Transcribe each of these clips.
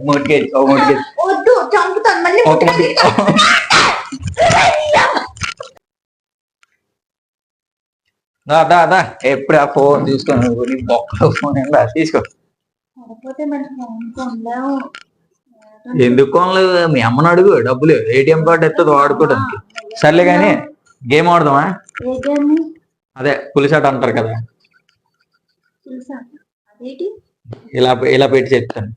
మోటికేజ్ ఒక మోటికేజ్ వద్దు చంపుతాను మళ్ళీ ఒక మోటికేజ్. దా ఎప్పుడు ఆ ఫోన్ చూసుకోను బొక్క ఫోన్ ఎలా తీసుకో. ఎందుకు కొనలేదు? మీ అమ్మని అడుగు డబ్బులు, ఏటీఎం కార్డు ఎత్తది వాడుకోవడానికి. సర్లే కానీ గేమ్ ఆడదామా? అదే పులిసాట అంటారు కదా, ఇలా ఇలా పెట్టి చెప్తాను.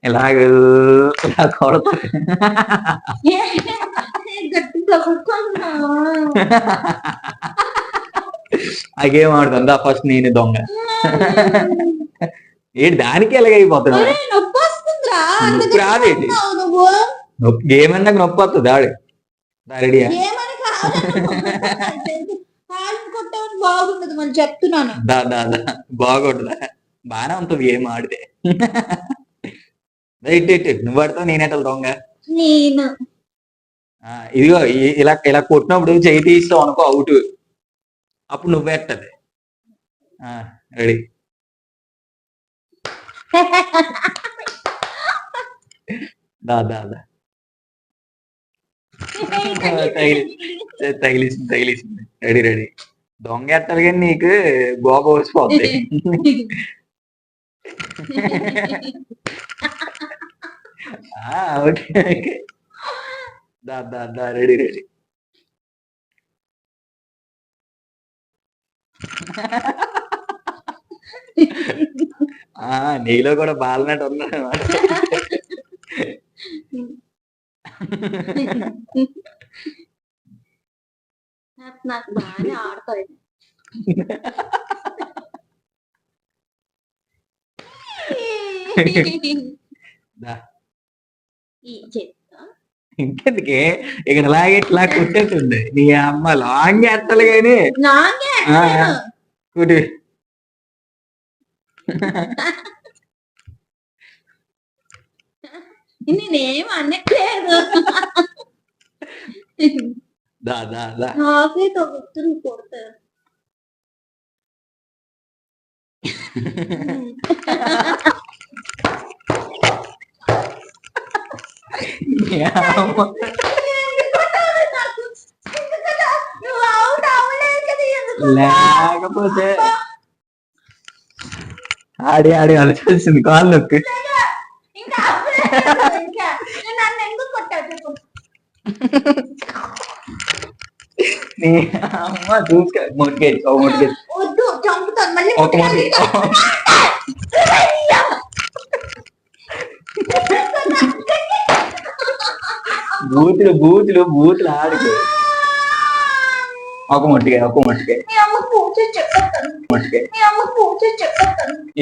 ఇలాగ ఇలా కొడతారు. ఆ గేమ్ ఆడుతుందా ఫస్ట్ నేను దొంగ. ఏంటి దానికి ఎలాగైపోతున్నా? నొప్పి రాదేంటి? నొప్పి గేమ్ అన్నాక నొప్పి వస్తుంది. ఆడు రెడీయా? బాగుండదు మళ్ళీ చెప్తున్నాను. బాగుంటుందా? బానే ఉంటుంది గేమ్ ఆడితే. నువ్వు ఆడతావు నేనేటల్ దొంగ. నేను ఇదిగో ఇలా ఇలా కొట్టినప్పుడు చెయ్యి తీస్తావు అనుకో అవుట్. అప్పుడు నువ్వేట్టది. రెడీ? దా తగిలిసింది. రెడీ? దొంగ ఎట్టాలి కానీ నీకు గోప వచ్చిపోద్ది. ఓకే దా రెడీ? నీలో కూడా బాలనట్టు ఉన్నాడు. నాకు బాగానే ఆడతాయి. ఇంకెందుకే ఇక్కడ లాగే ఇట్లా కొట్టేస్తుంది. నీ అమ్మ లాంగ్ ఎత్తాలి కానీ కుడి. నేనేం అనట్లేదు. నాకే తగ్గుతుంది కొడతారు. లేకపోతే ఆడి అలసిపోతుంది కాళ్ళు నొక్కి. నీ అమ్మ చూసుకో. మోటికేజ్ ఒక మోటికేజ్ ఒక మోటికేజ్. బూతులు ఆడుకో. ఒక మట్టికే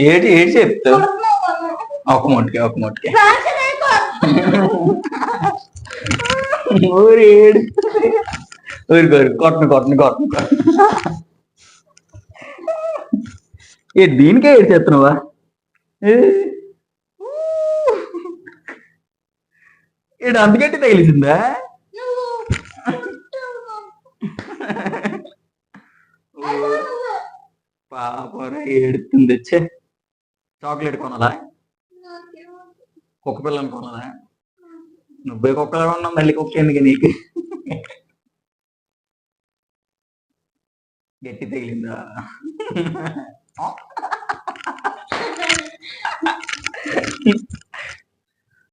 ఏటి చెప్తావు? ఒక మట్టికే ఊరి ఏడు కొట్టను. దీనికే ఏడు చేస్తున్నావా? ఏడు అందుకంటే తగిలిసిందా? పాపరా ఏడుతుంది. వచ్చే చాక్లెట్ కొనాలా? కుక్క పిల్లని కొనాలా? నువ్వే కుక్కలా ఉన్నావు, మళ్ళీ కుక్క ఎందుకు నీకు? గట్టి తగిలిందా?